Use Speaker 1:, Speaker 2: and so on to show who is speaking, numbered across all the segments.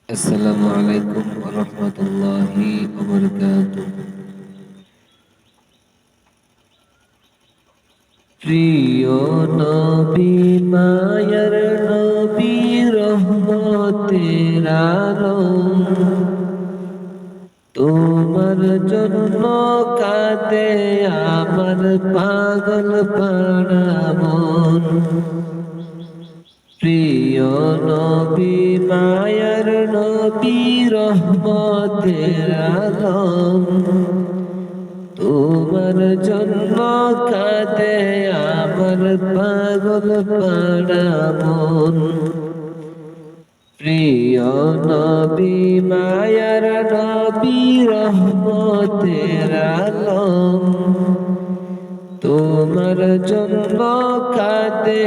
Speaker 1: আসসালামু আলাইকুম ওয়া রাহমাতুল্লাহি ওয়া বারাকাতুহু। প্রিয় নবী, মায়ার নবী, রহমতের আলম, তোমার জন্য কাঁদে আমার পাগল পাড়া মন। প্রিয় নবী, মায়ার নবী, রহমতের আলম, তোমার জন্য কাঁদে আমার পাগল পাড়া মন। প্রিয় নবী, মায়ার নবী, রহমতের আলম, তোমার জন্য কাঁদে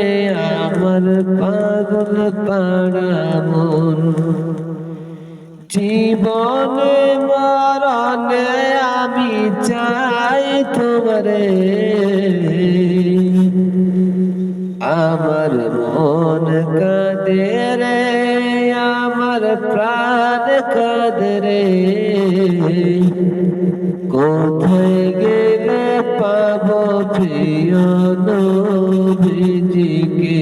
Speaker 1: আমার পাগল পাড়া মন। জীবনে মরণে আমি চাই তোমারে, আমার মন কাঁদে রে, আমার প্রাণ কাঁদে রে। কোথায় গেলে পাবো প্রিয় নবীজিকে,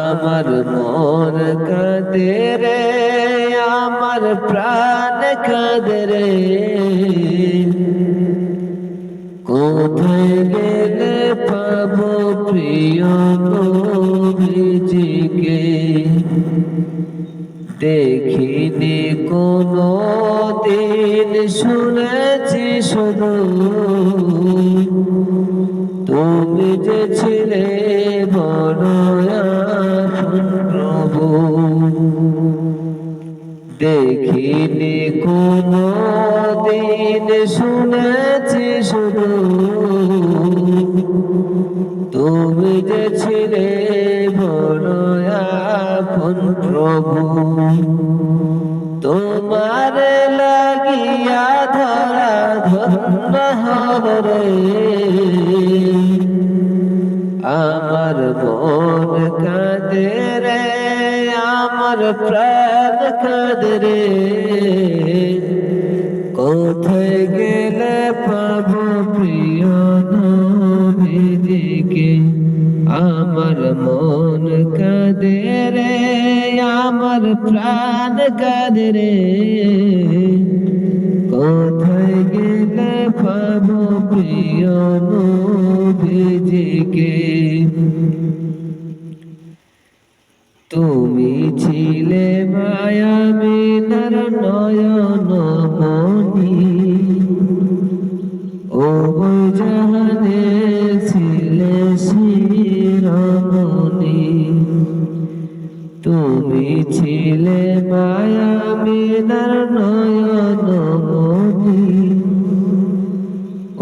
Speaker 1: আমার মন কাঁদে রে, আমার প্রাণ কাঁদে রে। কোথায় গেলে পাবো প্রিয় নবীজিকে, দেখিনি কোনো দিন, শুনেছি শুধু তুমি যে ছিলে বড় আপন প্রভু। দেখিনি কোনো দিন, শুনেছি শুধু তুমি যে ছিলে বড় আপন প্রভু। তোমার লাগিয়া ধরা ধন্য হরে, আমার মন কাঁদে রে, আমার প্রাণ কাঁদে রে। কোথায় গেলে পাবো প্রিয় নবীজিকে, আমার মন কাঁদে রে, আমার প্রাণ কাঁদে রে। কোথায় গেলে পাবো প্রিয় নবীজিকে, তুমি ছিলে মায়ামিনার নয়ন মনি, ও জাহানে ছিলে শিরোমণি। তুমি ছিলে মায়ামিনার নয়ন মনি,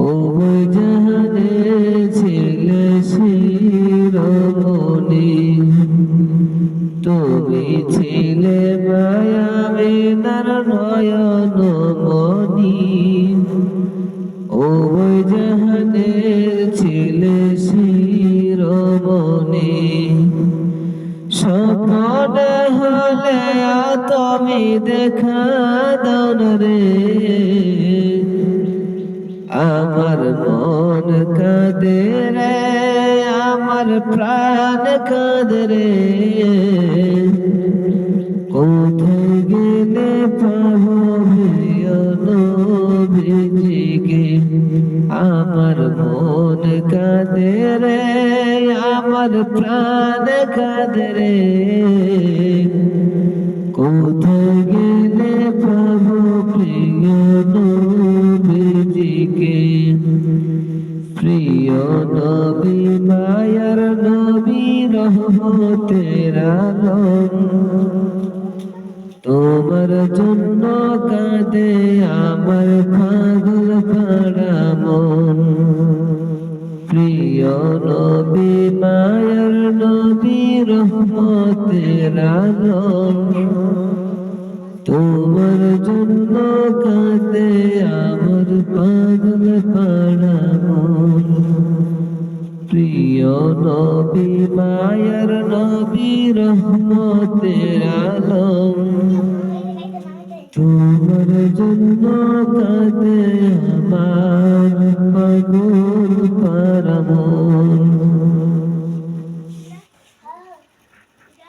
Speaker 1: ও জাহানে ছিলে শিরোমণি। তুমি ছিলে মায়ামিনার নয়ন মনি, ও জাহানে ছিলে শিরোমণি। স্বপ্নে হলে তুমি দেখা দাও না রে, আমার মন কাঁদে রে, আমার প্রাণ কাঁদে রে। কোথায় গেলে পাবো প্রিয় নবীজিকে, আমার মন কাঁদে রে, আমার প্রাণ কাঁদে রে। কোথায় গেলে পাবো প্রিয় নবীজিকে, প্রিয় নবী, মায়ার নবী, রহমতের আলম, তোমার জন্য কাঁদে আমার পাগল পাড়া মন। প্রিয় নবী, মায়ার নবী, রহমতের আলম, তোমার জন্য কাঁদে আমার পাগল পাড়া মন। প্রিয় নবী, মায়ার নবী, রহমতের আলম, তোমার জন্য কাঁদে